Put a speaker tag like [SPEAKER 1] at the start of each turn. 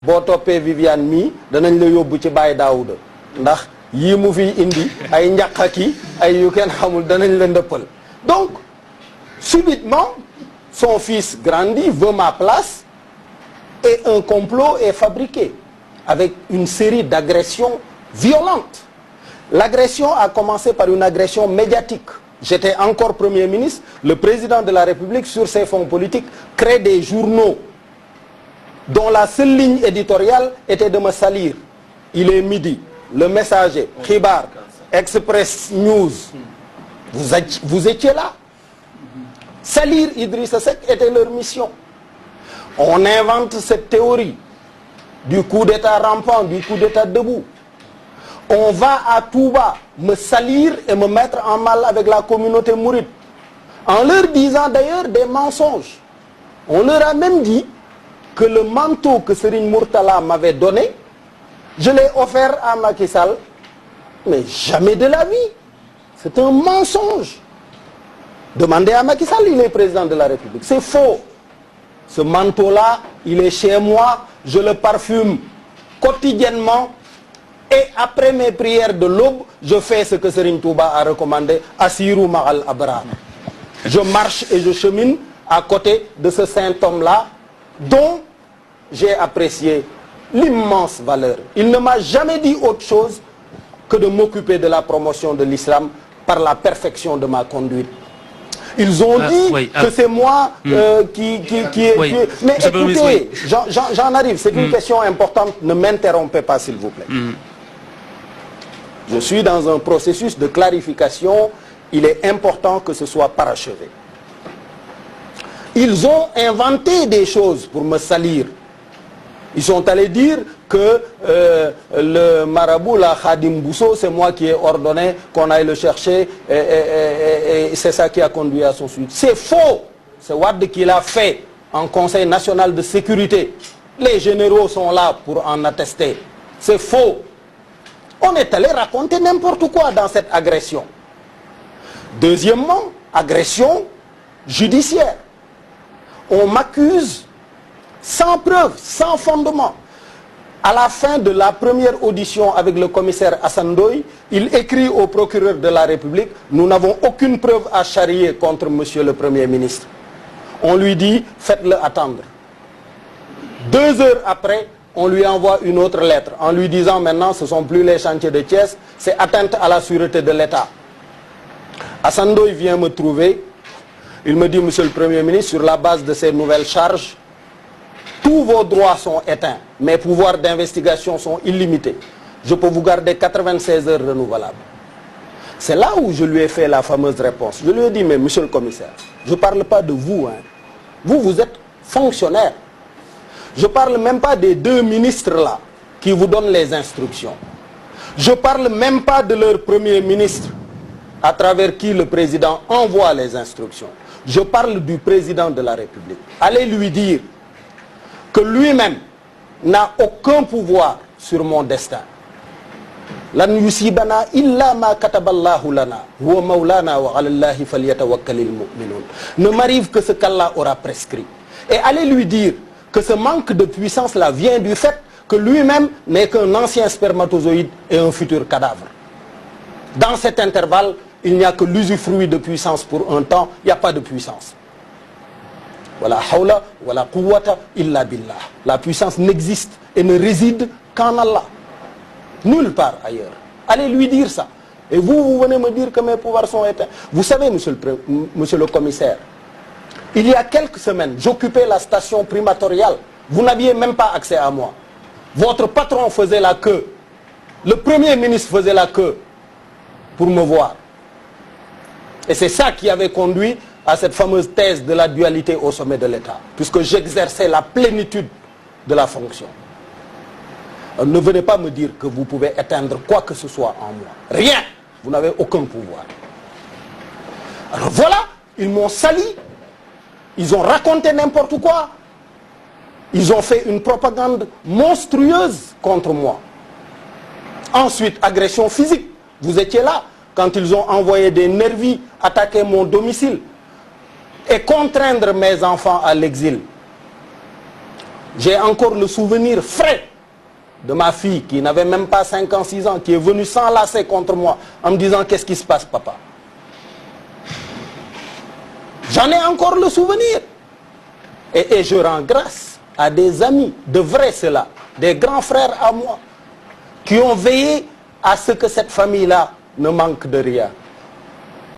[SPEAKER 1] boo toppee Viviane mii danañ la yóbbu ci Baye Daouda ndax yii mu fi indi ay njaqaki ay yu kenn xamul danañ la ndëppal. Donc subitement son fils grandit, veut ma place et un complot est fabriqué avec une série d'agressions violentes. L'agression a commencé par une agression médiatique. J'étais encore Premier ministre, le président de la République sur ses fonds politiques crée des journaux dont la seule ligne éditoriale était de me salir. Il est midi, Le Messager, Khibar, Express News, vous étiez là. Salir Idrissa Seck était leur mission. On invente cette théorie du coup d'État rampant, du coup d'État debout. On va à Touba me salir et me mettre en mal avec la communauté mouride, en leur disant d'ailleurs des mensonges. On leur a même dit que le manteau que Serigne Mourtala m'avait donné, je l'ai offert à Macky Sall, mais jamais de la vie. C'est un mensonge. Demandez à Macky Sall, il est président de la République. C'est faux. Ce manteau-là, il est chez moi, je le parfume quotidiennement. Et après mes prières de l'aube, je fais ce que Serigne Touba a recommandé, Assirou Ma'al Abrar. Je marche et je chemine à côté de ce saint homme-là, dont j'ai apprécié l'immense valeur. Il ne m'a jamais dit autre chose que de m'occuper de la promotion de l'islam par la perfection de ma conduite. Ils ont dit que c'est moi qui Mais écoutez, j'en arrive, c'est une question importante, ne m'interrompez pas s'il vous plaît. Je suis dans un processus de clarification, il est important que ce soit parachevé. Ils ont inventé des choses pour me salir. Ils sont allés dire que le marabout, la Khadim Bousso, c'est moi qui ai ordonné qu'on aille le chercher et c'est ça qui a conduit à son suicide. C'est faux. C'est Wade qui l'a fait en Conseil national de sécurité. Les généraux sont là pour en attester. C'est faux. On est allé raconter n'importe quoi dans cette agression. Deuxièmement, agression judiciaire. On m'accuse sans preuve, sans fondement. À la fin de la première audition avec le commissaire Assane Ndoye, il écrit au procureur de la République, nous n'avons aucune preuve à charrier contre monsieur le Premier ministre. On lui dit, faites-le attendre. 2 heures après, on lui envoie une autre lettre en lui disant maintenant ce ne sont plus les chantiers de Thiès, c'est atteinte à la sûreté de l'État. Assane Ndoye vient me trouver, il me dit monsieur le Premier ministre, sur la base de ces nouvelles charges, tous vos droits sont éteints, mes pouvoirs d'investigation sont illimités. Je peux vous garder 96 heures renouvelables. C'est là où je lui ai fait la fameuse réponse. Je lui ai dit, mais monsieur le commissaire, je ne parle pas de vous. Hein. Vous êtes fonctionnaire. Je ne parle même pas des 2 ministres là qui vous donnent les instructions. Je ne parle même pas de leur Premier ministre à travers qui le président envoie les instructions. Je parle du président de la République. Allez lui dire que lui-même n'a aucun pouvoir sur mon destin. Lan yusibana illa ma kataballahu lana huwa maulana wa ala Allahi falyatawakkalil mu'minun. Ne m'arrive que ce qu'Allah aura prescrit. Et allez lui dire que ce manque de puissance-là vient du fait que lui-même n'est qu'un ancien spermatozoïde et un futur cadavre. Dans cet intervalle, il n'y a que l'usufruit de puissance pour un temps, il n'y a pas de puissance. Wala hawla wala quwwata illa billah. La puissance n'existe et ne réside qu'en Allah. Nulle part ailleurs. Allez lui dire ça. Et vous venez me dire que mes pouvoirs sont éteints. Vous savez, monsieur le commissaire, il y a quelques semaines, j'occupais la station primatoriale. Vous n'aviez même pas accès à moi. Votre patron faisait la queue. Le Premier ministre faisait la queue pour me voir. Et c'est ça qui avait conduit à cette fameuse thèse de la dualité au sommet de l'État, puisque j'exerçais la plénitude de la fonction. Ne venez pas me dire que vous pouvez éteindre quoi que ce soit en moi. Rien. Vous n'avez aucun pouvoir. Alors voilà, ils m'ont sali. Ils ont raconté n'importe quoi. Ils ont fait une propagande monstrueuse contre moi. Ensuite, agression physique. Vous étiez là quand ils ont envoyé des nervis attaquer mon domicile et contraindre mes enfants à l'exil. J'ai encore le souvenir frais de ma fille qui n'avait même pas 5 ans, 6 ans, qui est venue s'enlacer contre moi en me disant « Qu'est-ce qui se passe, papa ?» J'en ai encore le souvenir. Et je rends grâce à des amis, de vrais ceux-là, des grands frères à moi, qui ont veillé à ce que cette famille-là ne manque de rien.